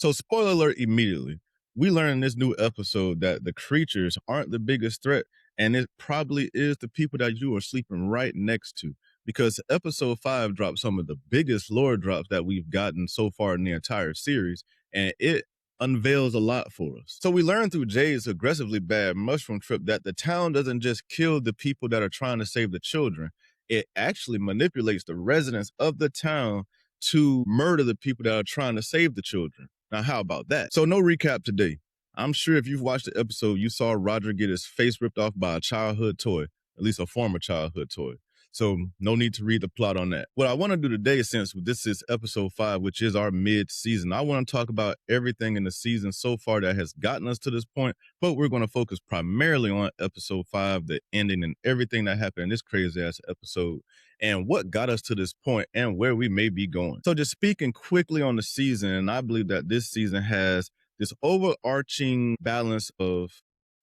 So, spoiler alert immediately. We learn in this new episode that the creatures aren't the biggest threat, and it probably is the people that you are sleeping right next to. Because episode 5 dropped some of the biggest lore drops that we've gotten so far in the entire series, and it unveils a lot for us. So we learn through Jade's aggressively bad mushroom trip that the town doesn't just kill the people that are trying to save the children. It actually manipulates the residents of the town to murder the people that are trying to save the children. Now, how about that? So no recap today. I'm sure if you've watched the episode, you saw Roger get his face ripped off by a childhood toy, at least a former childhood toy. So no need to read the plot on that. What I want to do today, since this is episode 5, which is our mid-season, I want to talk about everything in the season so far that has gotten us to this point, but we're going to focus primarily on episode 5, the ending and everything that happened in this crazy-ass episode, and what got us to this point and where we may be going. So just speaking quickly on the season, and I believe that this season has this overarching balance of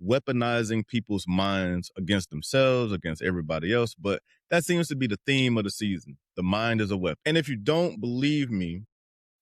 weaponizing people's minds against themselves, against everybody else, but that seems to be the theme of the season. The mind is a weapon. And if you don't believe me,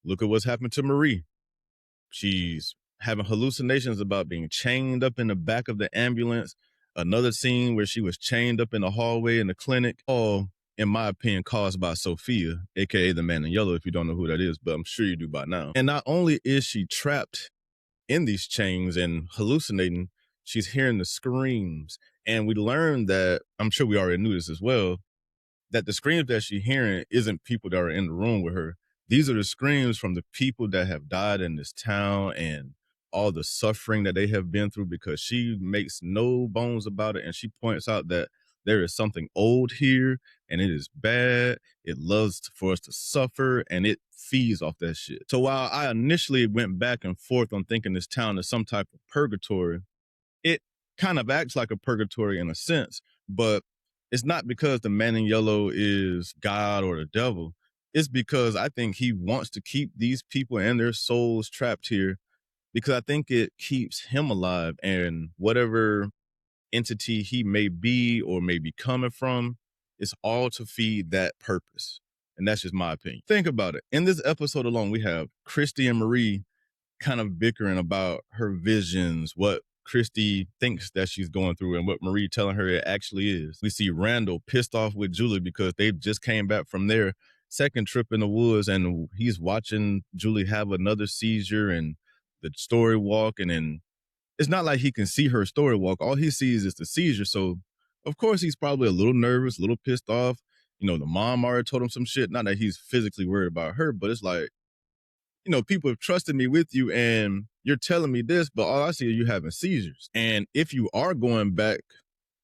look at what's happened to Marie. She's having hallucinations about being chained up in the back of the ambulance. Another scene where she was chained up in the hallway in the clinic. All, in my opinion, caused by Sophia, aka the man in yellow, if you don't know who that is, but I'm sure you do by now. And not only is she trapped in these chains and hallucinating, she's hearing the screams. And we learned that, I'm sure we already knew this as well, that the screams that she's hearing isn't people that are in the room with her. These are the screams from the people that have died in this town and all the suffering that they have been through, because she makes no bones about it. And she points out that there is something old here and it is bad. It loves for us to suffer and it feeds off that shit. So while I initially went back and forth on thinking this town is some type of purgatory, it kind of acts like a purgatory in a sense, but it's not because the man in yellow is God or the devil. It's because I think he wants to keep these people and their souls trapped here, because I think it keeps him alive, and whatever entity he may be or may be coming from, it's all to feed that purpose. And that's just my opinion. Think about it. In this episode alone, we have Christy and Marie kind of bickering about her visions, what Christy thinks that she's going through and what Marie telling her it actually is. We see Randall pissed off with Julie because they just came back from their second trip in the woods and he's watching Julie have another seizure and the story walking, and it's not like he can see her story walk. All he sees is the seizure. So of course he's probably a little nervous, a little pissed off. You know, the mom already told him some shit. Not that he's physically worried about her, but it's like, you know, people have trusted me with you and you're telling me this, but all I see are you having seizures. And if you are going back,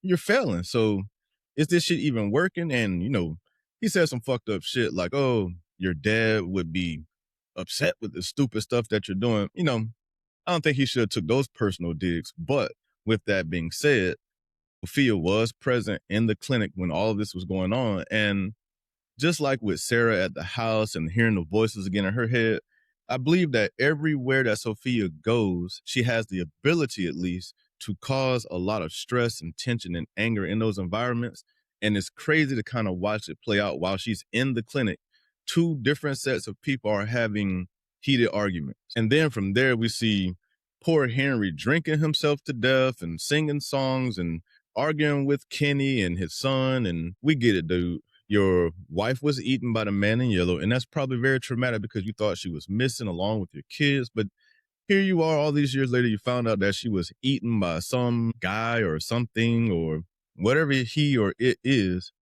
you're failing. So is this shit even working? And, you know, he said some fucked up shit like, oh, your dad would be upset with the stupid stuff that you're doing. You know, I don't think he should have took those personal digs. But with that being said, Sophia was present in the clinic when all of this was going on. And just like with Sarah at the house and hearing the voices again in her head, I believe that everywhere that Sophia goes, she has the ability, at least, to cause a lot of stress and tension and anger in those environments. And it's crazy to kind of watch it play out while she's in the clinic. Two different sets of people are having heated arguments. And then from there, we see poor Henry drinking himself to death and singing songs and arguing with Kenny and his son. And we get it, dude. Your wife was eaten by the man in yellow, and that's probably very traumatic because you thought she was missing along with your kids. But here you are all these years later, you found out that she was eaten by some guy or something or whatever he or it is.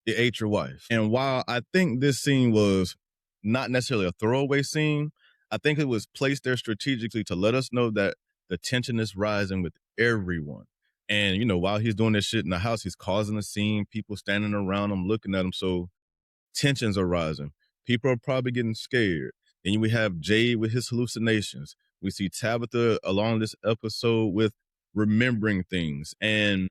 It ate your wife. And while I think this scene was not necessarily a throwaway scene, I think it was placed there strategically to let us know that the tension is rising with everyone. And, you know, while he's doing this shit in the house, he's causing a scene, people standing around him, looking at him. So tensions are rising. People are probably getting scared. Then we have Jade with his hallucinations. We see Tabitha along this episode with remembering things. And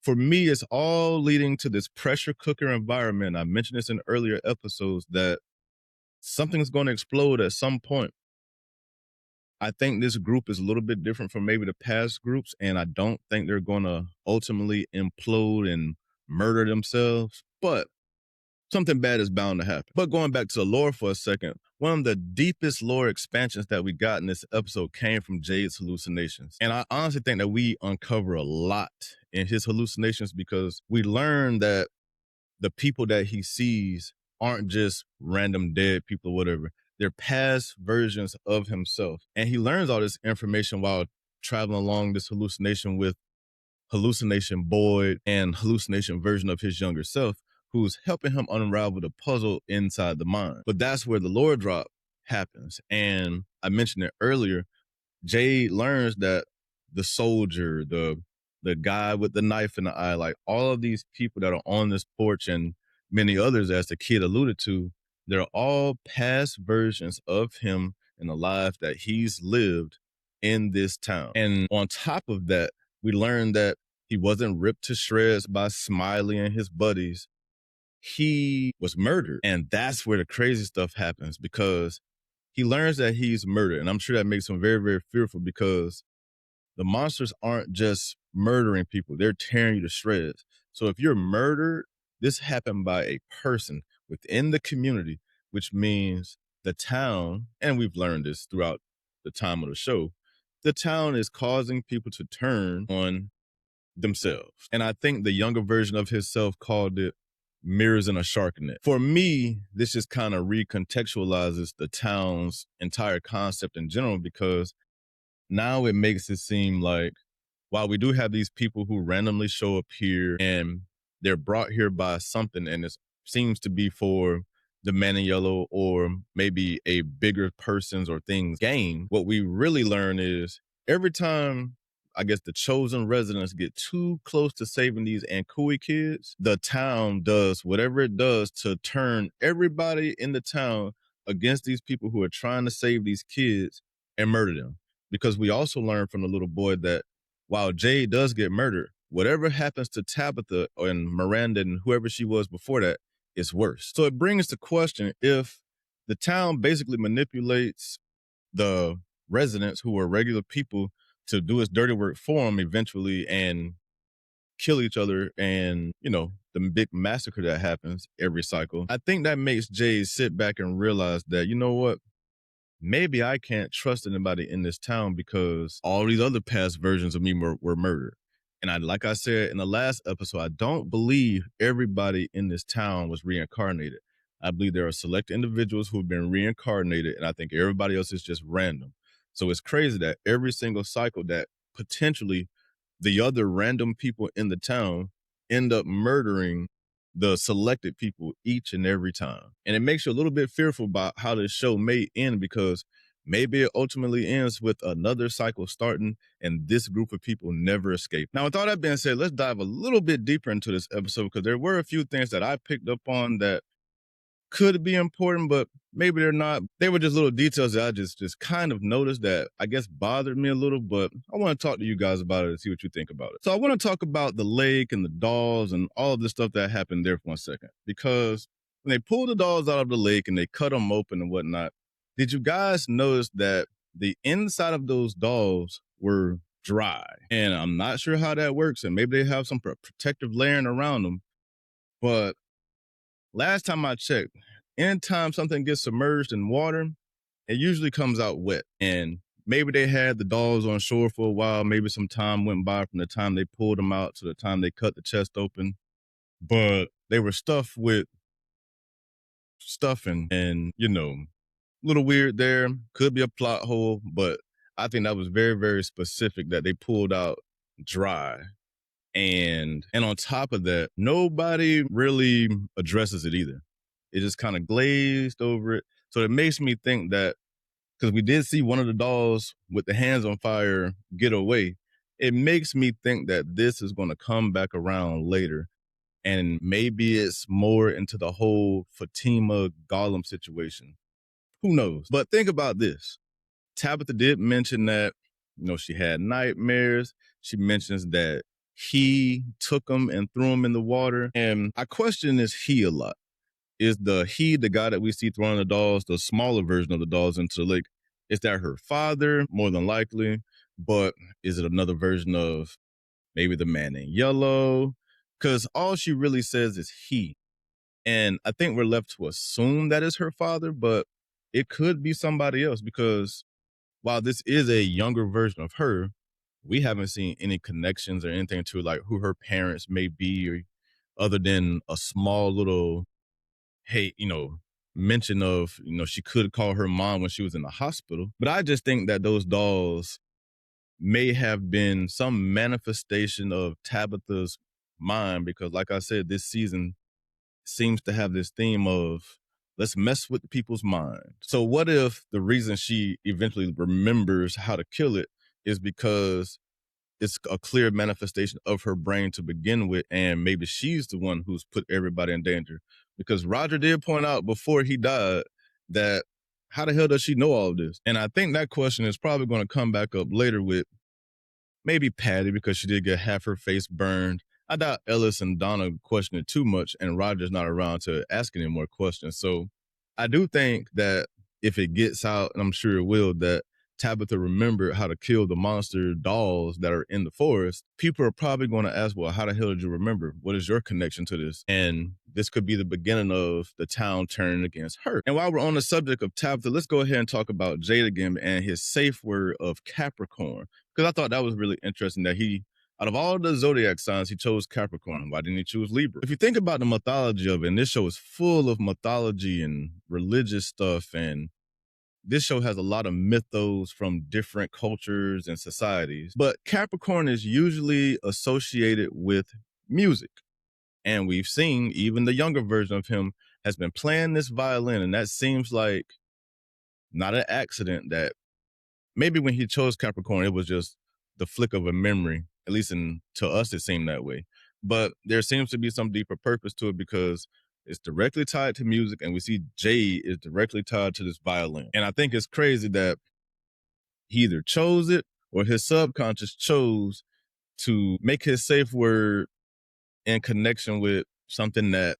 for me, it's all leading to this pressure cooker environment. I mentioned this in earlier episodes that something's going to explode at some point. I think this group is a little bit different from maybe the past groups, and I don't think they're going to ultimately implode and murder themselves. But something bad is bound to happen. But going back to the lore for a second, one of the deepest lore expansions that we got in this episode came from Jade's hallucinations. And I honestly think that we uncover a lot in his hallucinations because we learn that the people that he sees aren't just random dead people or whatever. They're past versions of himself. And he learns all this information while traveling along this hallucination with hallucination Boyd and hallucination version of his younger self, who's helping him unravel the puzzle inside the mind. But that's where the lore drop happens. And I mentioned it earlier. Jade learns that the soldier, the guy with the knife in the eye, like all of these people that are on this porch and many others, as the kid alluded to, they're all past versions of him in the life that he's lived in this town. And on top of that, we learned that he wasn't ripped to shreds by Smiley and his buddies. He was murdered. And that's where the crazy stuff happens because he learns that he's murdered. And I'm sure that makes him very, very fearful because the monsters aren't just murdering people, they're tearing you to shreds. So if you're murdered, this happened by a person within the community, which means the town, and we've learned this throughout the time of the show, the town is causing people to turn on themselves. And I think the younger version of himself called it mirrors in a shark net. For me, this just kind of recontextualizes the town's entire concept in general because now it makes it seem like while we do have these people who randomly show up here and they're brought here by something and it seems to be for the man in yellow or maybe a bigger person's or things gain, what we really learn is every time I guess the chosen residents get too close to saving these Anghkooey kids, the town does whatever it does to turn everybody in the town against these people who are trying to save these kids and murder them. Because we also learned from the little boy that while Jade does get murdered, whatever happens to Tabitha and Miranda and whoever she was before that is worse. So it brings the question, if the town basically manipulates the residents who are regular people to do its dirty work for them eventually and kill each other and, you know, the big massacre that happens every cycle, I think that makes Jade sit back and realize that, you know what, maybe I can't trust anybody in this town because all these other past versions of me were murdered. And like I said in the last episode, I don't believe everybody in this town was reincarnated. I believe there are select individuals who have been reincarnated, and I think everybody else is just random. So it's crazy that every single cycle that potentially the other random people in the town end up murdering the selected people each and every time. And it makes you a little bit fearful about how this show may end because maybe it ultimately ends with another cycle starting and this group of people never escape. Now, with all that being said, let's dive a little bit deeper into this episode because there were a few things that I picked up on that could be important, but maybe they're not. They were just little details that I just kind of noticed that I guess bothered me a little, but I want to talk to you guys about it and see what you think about it. So I want to talk about the lake and the dolls and all of the stuff that happened there for 1 second, because when they pulled the dolls out of the lake and they cut them open and whatnot, did you guys notice that the inside of those dolls were dry? And I'm not sure how that works, and maybe they have some protective layering around them, but last time I checked, anytime something gets submerged in water, it usually comes out wet. And maybe they had the dolls on shore for a while. Maybe some time went by from the time they pulled them out to the time they cut the chest open. But they were stuffed with stuffing and, you know, a little weird there. Could be a plot hole, but I think that was very, very specific that they pulled out dry. And on top of that, nobody really addresses it either. It just kind of glazed over it. So it makes me think that, because we did see one of the dolls with the hands on fire get away, it makes me think that this is going to come back around later. And maybe it's more into the whole Fatima Golem situation. Who knows? But think about this. Tabitha did mention that, you know, she had nightmares. She mentions that he took them and threw them in the water. And I question this he a lot. Is the guy that we see throwing the dolls, the smaller version of the dolls into the lake, is that her father? More than likely. But is it another version of maybe the man in yellow? Because all she really says is he. And I think we're left to assume that is her father, but it could be somebody else because while this is a younger version of her, we haven't seen any connections or anything to like who her parents may be, or other than a small little, hey, mention of, she could call her mom when she was in the hospital. But I just think that those dolls may have been some manifestation of Tabitha's mind because, like I said, this season seems to have this theme of let's mess with people's mind. So what if the reason she eventually remembers how to kill it is because it's a clear manifestation of her brain to begin with, and maybe she's the one who's put everybody in danger? Because Roger did point out before he died that how the hell does she know all of this? And I think that question is probably going to come back up later with maybe Patty, because she did get half her face burned. I doubt Ellis and Donna question it too much, and Roger's not around to ask any more questions. So I do think that if it gets out, and I'm sure it will, that Tabitha remembered how to kill the monster dolls that are in the forest, people are probably going to ask, well, how the hell did you remember? What is your connection to this? And this could be the beginning of the town turning against her. And while we're on the subject of Tabitha, let's go ahead and talk about Jade again and his safe word of Capricorn. Because I thought that was really interesting that he, out of all the zodiac signs, he chose Capricorn. Why didn't he choose Libra? If you think about the mythology of it, and this show is full of mythology and religious stuff, and this show has a lot of mythos from different cultures and societies. But Capricorn is usually associated with music. And we've seen even the younger version of him has been playing this violin. And that seems like not an accident that maybe when he chose Capricorn, it was just the flick of a memory. At least to us, it seemed that way. But there seems to be some deeper purpose to it because it's directly tied to music, and we see Jade is directly tied to this violin. And I think it's crazy that he either chose it or his subconscious chose to make his safe word in connection with something that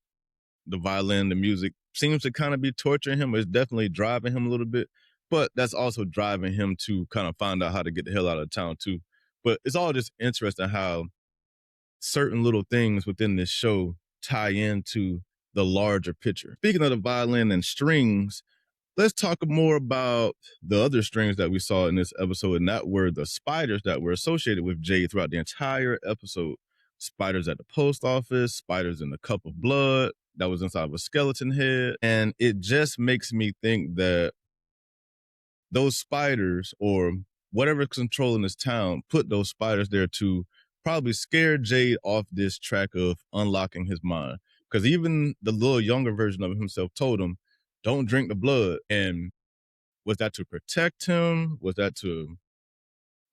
the violin, the music seems to kind of be torturing him. It's definitely driving him a little bit, but that's also driving him to kind of find out how to get the hell out of town too. But it's all just interesting how certain little things within this show tie into the larger picture. Speaking of the violin and strings, let's talk more about the other strings that we saw in this episode, and that were the spiders that were associated with Jade throughout the entire episode. Spiders at the post office, spiders in the cup of blood that was inside of a skeleton head. And it just makes me think that those spiders, or whatever's controlling this town, put those spiders there to probably scare Jade off this track of unlocking his mind. Because even the little younger version of himself told him, don't drink the blood. And was that to protect him? Was that to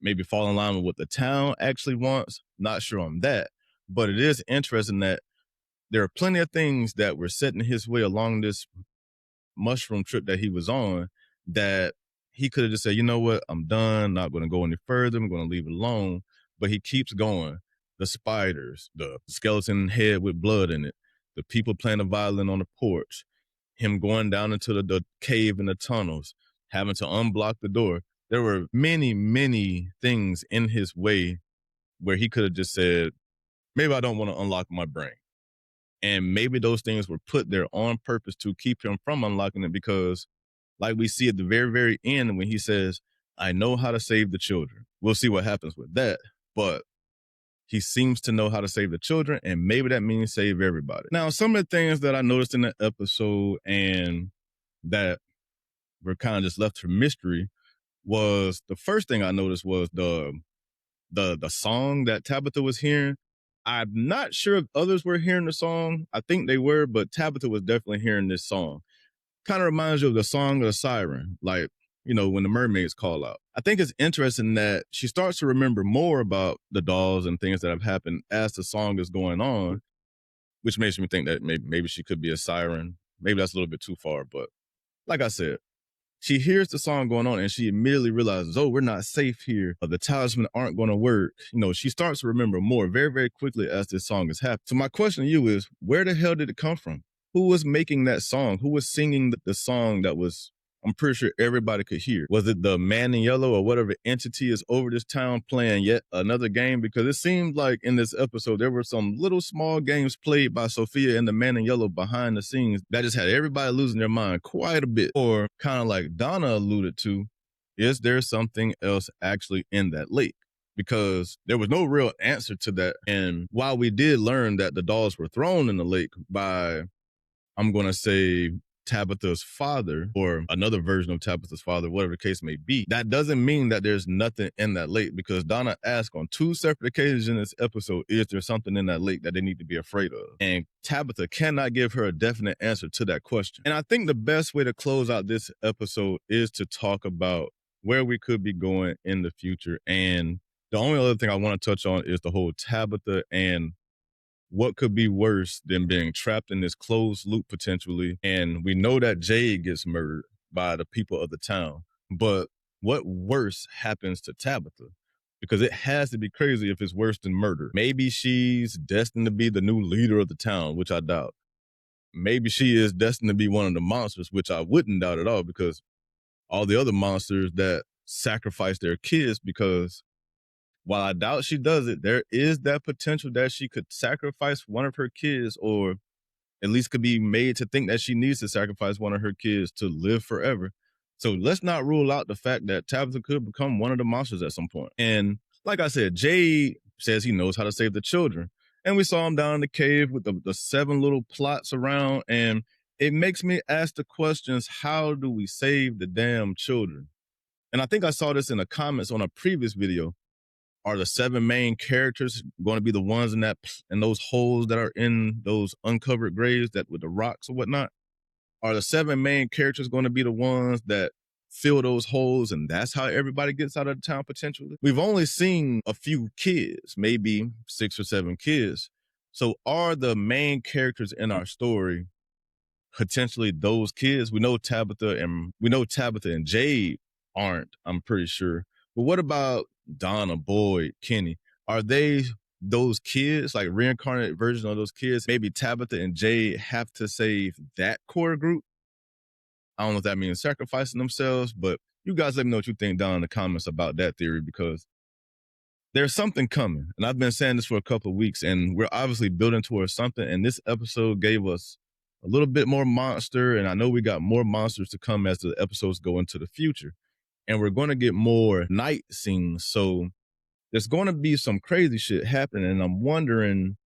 maybe fall in line with what the town actually wants? Not sure on that. But it is interesting that there are plenty of things that were set in his way along this mushroom trip that he was on that he could have just said, you know what, I'm done, not going to go any further, I'm going to leave it alone. But he keeps going. The spiders, the skeleton head with blood in it, the people playing the violin on the porch, him going down into the cave in the tunnels, having to unblock the door. There were many, many things in his way where he could have just said, maybe I don't want to unlock my brain. And maybe those things were put there on purpose to keep him from unlocking it, because like we see at the very, very end when he says, I know how to save the children. We'll see what happens with that. But he seems to know how to save the children, and maybe that means save everybody. Now, some of the things that I noticed in the episode and that were kind of just left for mystery was, the first thing I noticed was the song that Tabitha was hearing. I'm not sure if others were hearing the song. I think they were, but Tabitha was definitely hearing this song. Kind of reminds you of the song of the siren, like, when the mermaids call out. I think it's interesting that she starts to remember more about the dolls and things that have happened as the song is going on, which makes me think that maybe she could be a siren. Maybe that's a little bit too far, but like I said, she hears the song going on and she immediately realizes, oh, we're not safe here. The talisman aren't going to work. She starts to remember more very, very quickly as this song is happening. So my question to you is, where the hell did it come from? Who was making that song? Who was singing the song that was I'm pretty sure everybody could hear. Was it the man in yellow or whatever entity is over this town playing yet another game? Because it seemed like in this episode, there were some little small games played by Sophia and the man in yellow behind the scenes that just had everybody losing their mind quite a bit. Or kind of like Donna alluded to, is there something else actually in that lake? Because there was no real answer to that. And while we did learn that the dolls were thrown in the lake by, I'm going to say, Tabitha's father or another version of Tabitha's father, whatever the case may be, that doesn't mean that there's nothing in that lake, because Donna asked on 2 separate occasions in this episode, is there something in that lake that they need to be afraid of? And Tabitha cannot give her a definite answer to that question. And I think the best way to close out this episode is to talk about where we could be going in the future. And the only other thing I want to touch on is the whole Tabitha and what could be worse than being trapped in this closed loop potentially. And we know that Jade gets murdered by the people of the town, but what worse happens to Tabitha? Because it has to be crazy if it's worse than murder. Maybe she's destined to be the new leader of the town, which I doubt. Maybe she is destined to be one of the monsters, which I wouldn't doubt at all, because all the other monsters that sacrifice their kids, because while I doubt she does it, there is that potential that she could sacrifice one of her kids, or at least could be made to think that she needs to sacrifice one of her kids to live forever. So let's not rule out the fact that Tabitha could become one of the monsters at some point. And like I said, Jade says he knows how to save the children. And we saw him down in the cave with the 7 little plots around. And it makes me ask the questions, how do we save the damn children? And I think I saw this in the comments on a previous video. Are the 7 main characters going to be the ones in those holes that are in those uncovered graves that with the rocks or whatnot? Are the 7 main characters going to be the ones that fill those holes, and that's how everybody gets out of the town potentially? We've only seen a few kids, maybe 6 or 7 kids. So are the main characters in our story potentially those kids? We know Tabitha and Jade aren't, I'm pretty sure. But what about Donna, Boyd, Kenny? Are they those kids, like reincarnated versions of those kids? Maybe Tabitha and Jade have to save that core group. I don't know if that means sacrificing themselves, but you guys let me know what you think down in the comments about that theory, because there's something coming. And I've been saying this for a couple of weeks, and we're obviously building towards something. And this episode gave us a little bit more monster, and I know we got more monsters to come as the episodes go into the future. And we're going to get more night scenes. So there's going to be some crazy shit happening. And I'm wondering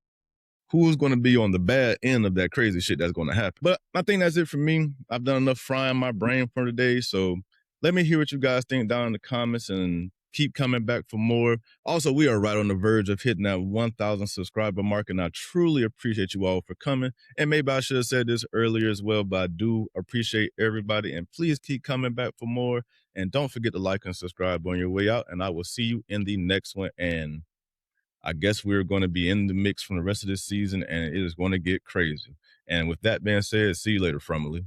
who's going to be on the bad end of that crazy shit that's going to happen. But I think that's it for me. I've done enough frying my brain for today. So let me hear what you guys think down in the comments, and keep coming back for more. Also, we are right on the verge of hitting that 1,000 subscriber mark, and I truly appreciate you all for coming. And maybe I should have said this earlier as well, but I do appreciate everybody, and please keep coming back for more. And don't forget to like and subscribe on your way out, and I will see you in the next one. And I guess we're going to be in the mix from the rest of this season, and it is going to get crazy. And with that being said, see you later, Fromville.